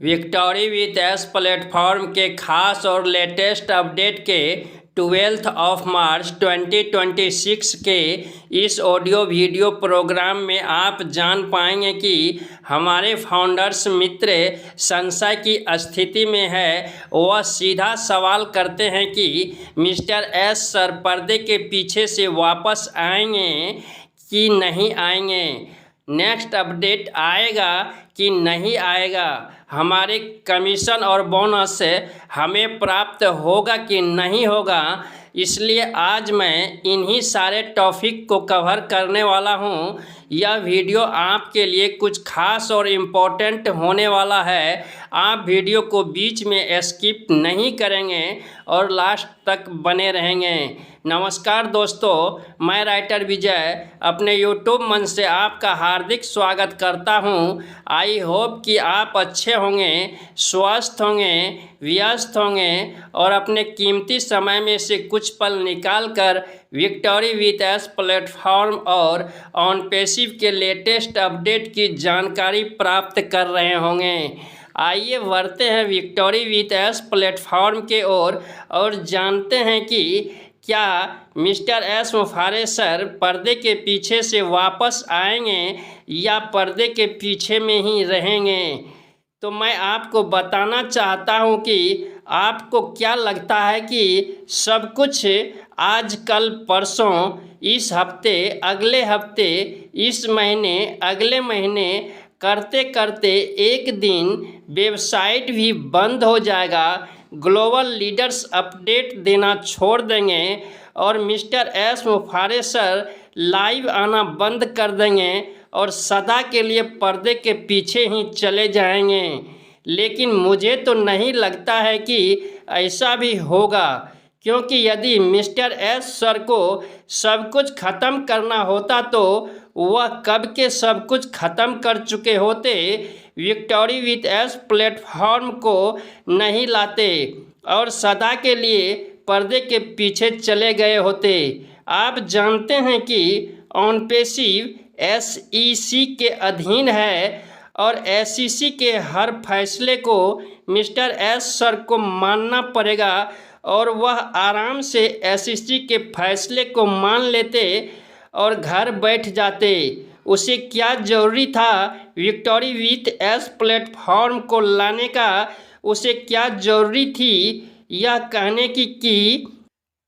Victory with S platform के खास और लेटेस्ट अपडेट के 12 मार्च 2026 के इस ऑडियो वीडियो प्रोग्राम में आप जान पाएंगे कि हमारे फाउंडर्स मित्र संशय की स्थिति में है। वह सीधा सवाल करते हैं कि मिस्टर एस सर पर्दे के पीछे से वापस आएंगे कि नहीं आएंगे, नेक्स्ट अपडेट आएगा कि नहीं आएगा, हमारे कमीशन और बोनस हमें प्राप्त होगा कि नहीं होगा। इसलिए आज मैं इन्हीं सारे टॉपिक को कवर करने वाला हूं। यह वीडियो आपके लिए कुछ खास और इम्पोर्टेंट होने वाला है। आप वीडियो को बीच में स्किप नहीं करेंगे और लास्ट तक बने रहेंगे। नमस्कार दोस्तों, मैं राइटर विजय अपने यूट्यूब मंच से आपका हार्दिक स्वागत करता हूं। आई होप कि आप अच्छे होंगे, स्वस्थ होंगे, व्यस्त होंगे और अपने कीमती समय में से कुछ पल निकाल कर विक्टोरी विथ एस प्लेटफॉर्म और ऑन पैसिव के लेटेस्ट अपडेट की जानकारी प्राप्त कर रहे होंगे। आइए बढ़ते हैं विक्टोरी विथ एस प्लेटफॉर्म के ओर और जानते हैं कि क्या मिस्टर एस मुफारे सर पर्दे के पीछे से वापस आएंगे या पर्दे के पीछे में ही रहेंगे। तो मैं आपको बताना चाहता हूं कि आपको क्या लगता है कि सब कुछ आज कल परसों, इस हफ्ते, अगले हफ्ते, इस महीने, अगले महीने करते करते एक दिन वेबसाइट भी बंद हो जाएगा, ग्लोबल लीडर्स अपडेट देना छोड़ देंगे और मिस्टर एस मुफारे सर लाइव आना बंद कर देंगे और सदा के लिए पर्दे के पीछे ही चले जाएंगे। लेकिन मुझे तो नहीं लगता है कि ऐसा भी होगा, क्योंकि यदि मिस्टर एस सर को सब कुछ ख़त्म करना होता तो वह कब के सब कुछ ख़त्म कर चुके होते, विक्टोरी विथ एस प्लेटफॉर्म को नहीं लाते और सदा के लिए पर्दे के पीछे चले गए होते। आप जानते हैं कि ऑन पैसिव SEC के अधीन है और SEC के हर फैसले को मिस्टर एस सर को मानना पड़ेगा और वह आराम से SEC के फैसले को मान लेते और घर बैठ जाते। उसे क्या ज़रूरी था विक्टोरी विथ एस प्लेटफॉर्म को लाने का? उसे क्या ज़रूरी थी यह कहने की कि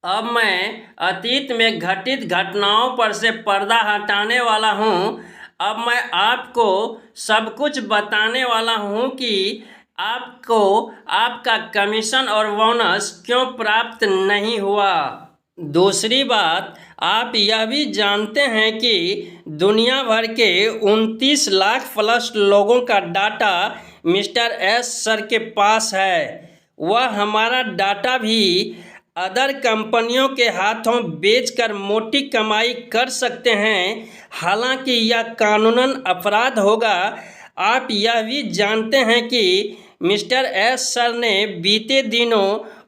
अब मैं अतीत में घटित घटनाओं पर से पर्दा हटाने वाला हूं। अब मैं आपको सब कुछ बताने वाला हूं कि आपको आपका कमीशन और बोनस क्यों प्राप्त नहीं हुआ। दूसरी बात, आप यह भी जानते हैं कि दुनिया भर के 29 लाख प्लस लोगों का डाटा मिस्टर एस सर के पास है। वह हमारा डाटा भी अदर कंपनियों के हाथों बेचकर मोटी कमाई कर सकते हैं, हालांकि यह कानूनन अपराध होगा। आप यह भी जानते हैं कि मिस्टर एस सर ने बीते दिनों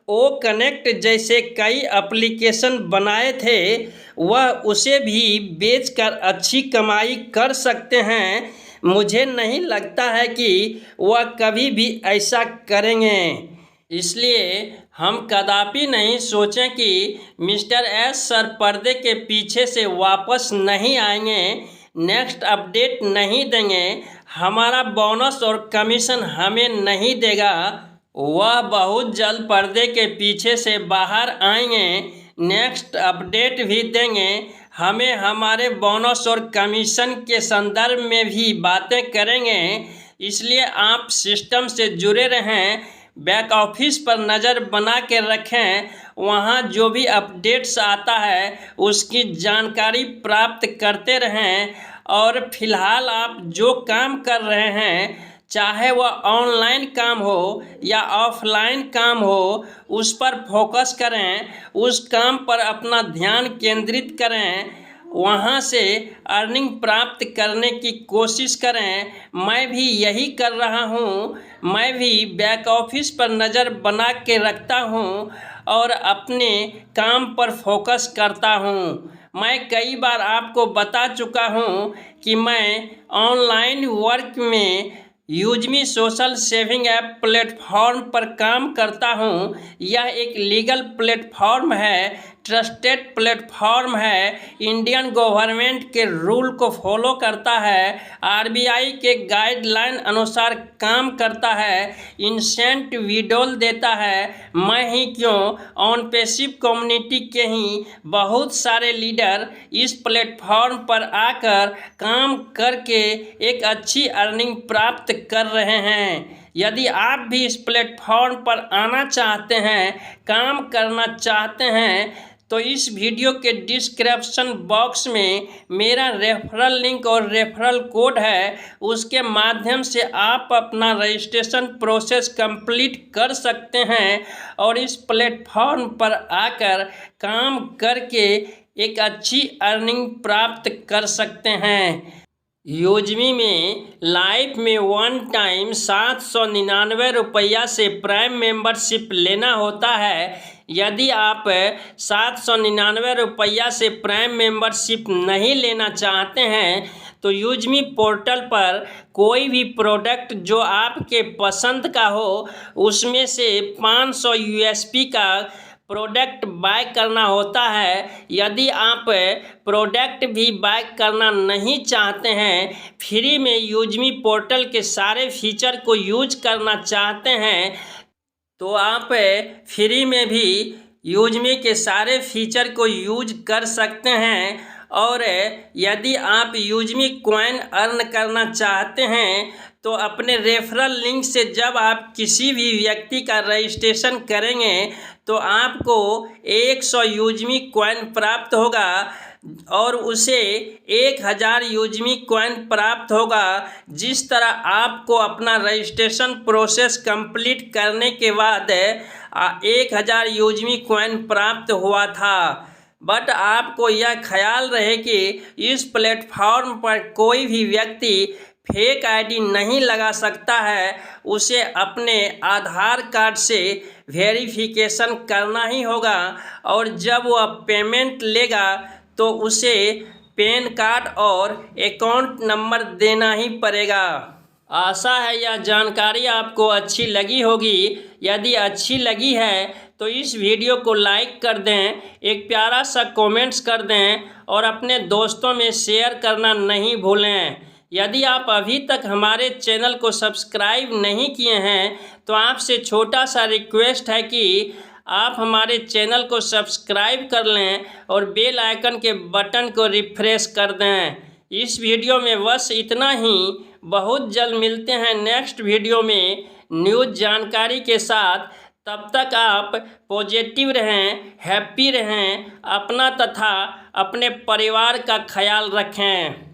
ओ कनेक्ट जैसे कई एप्लीकेशन बनाए थे, वह उसे भी बेचकर अच्छी कमाई कर सकते हैं। मुझे नहीं लगता है कि वह कभी भी ऐसा करेंगे। इसलिए हम कदापि नहीं सोचें कि मिस्टर एस सर पर्दे के पीछे से वापस नहीं आएंगे, नेक्स्ट अपडेट नहीं देंगे, हमारा बोनस और कमीशन हमें नहीं देगा। वह बहुत जल्द पर्दे के पीछे से बाहर आएंगे, नेक्स्ट अपडेट भी देंगे, हमें हमारे बोनस और कमीशन के संदर्भ में भी बातें करेंगे। इसलिए आप सिस्टम से जुड़े रहें, बैक ऑफिस पर नज़र बना के रखें, वहाँ जो भी अपडेट्स आता है उसकी जानकारी प्राप्त करते रहें। और फिलहाल आप जो काम कर रहे हैं, चाहे वह ऑनलाइन काम हो या ऑफलाइन काम हो, उस पर फोकस करें, उस काम पर अपना ध्यान केंद्रित करें, वहाँ से अर्निंग प्राप्त करने की कोशिश करें। मैं भी यही कर रहा हूँ। मैं भी बैक ऑफिस पर नज़र बना के रखता हूँ और अपने काम पर फोकस करता हूँ। मैं कई बार आपको बता चुका हूँ कि मैं ऑनलाइन वर्क में यूजमी सोशल सेविंग ऐप प्लेटफॉर्म पर काम करता हूँ। यह एक लीगल प्लेटफॉर्म है, ट्रस्टेड प्लेटफॉर्म है, इंडियन गवर्नमेंट के रूल को फॉलो करता है, आरबीआई के गाइडलाइन अनुसार काम करता है, इंसेंट विड्रॉल देता है। मैं ही क्यों, ऑन पैसिव कम्युनिटी के ही बहुत सारे लीडर इस प्लेटफॉर्म पर आकर काम करके एक अच्छी अर्निंग प्राप्त कर रहे हैं। यदि आप भी इस प्लेटफॉर्म पर आना चाहते हैं, काम करना चाहते हैं, तो इस वीडियो के डिस्क्रिप्शन बॉक्स में मेरा रेफरल लिंक और रेफरल कोड है, उसके माध्यम से आप अपना रजिस्ट्रेशन प्रोसेस कंप्लीट कर सकते हैं और इस प्लेटफॉर्म पर आकर काम करके एक अच्छी अर्निंग प्राप्त कर सकते हैं। यूजमी में लाइफ में वन टाइम 799 रुपया से प्राइम मेंबरशिप लेना होता है। यदि आप 799 रुपया से प्राइम मेंबरशिप नहीं लेना चाहते हैं तो यूजमी पोर्टल पर कोई भी प्रोडक्ट जो आपके पसंद का हो उसमें से 500 यूएसपी का प्रोडक्ट बाय करना होता है। यदि आप प्रोडक्ट भी बाय करना नहीं चाहते हैं, फ्री में यूजमी पोर्टल के सारे फीचर को यूज करना चाहते हैं, तो आप फ्री में भी यूजमी के सारे फीचर को यूज कर सकते हैं। और यदि आप यूजमी कॉइन अर्न करना चाहते हैं तो अपने रेफरल लिंक से जब आप किसी भी व्यक्ति का रजिस्ट्रेशन करेंगे तो आपको 100 यूजमी कॉइन प्राप्त होगा और उसे 1000 यूजमी कॉइन प्राप्त होगा। जिस तरह आपको अपना रजिस्ट्रेशन प्रोसेस कंप्लीट करने के बाद 1000 यूजमी कॉइन प्राप्त हुआ था। बट आपको यह ख्याल रहे कि इस प्लेटफॉर्म पर कोई भी व्यक्ति फेक आईडी नहीं लगा सकता है, उसे अपने आधार कार्ड से वेरिफिकेशन करना ही होगा और जब वह पेमेंट लेगा तो उसे पैन कार्ड और अकाउंट नंबर देना ही पड़ेगा। आशा है यह जानकारी आपको अच्छी लगी होगी। यदि अच्छी लगी है तो इस वीडियो को लाइक कर दें, एक प्यारा सा कमेंट्स कर दें और अपने दोस्तों में शेयर करना नहीं भूलें। यदि आप अभी तक हमारे चैनल को सब्सक्राइब नहीं किए हैं तो आपसे छोटा सा रिक्वेस्ट है कि आप हमारे चैनल को सब्सक्राइब कर लें और बेल आइकन के बटन को रिफ्रेश कर दें। इस वीडियो में बस इतना ही। बहुत जल्द मिलते हैं नेक्स्ट वीडियो में न्यूज़ जानकारी के साथ। तब तक आप पॉजिटिव रहें, हैप्पी रहें, अपना तथा अपने परिवार का ख्याल रखें।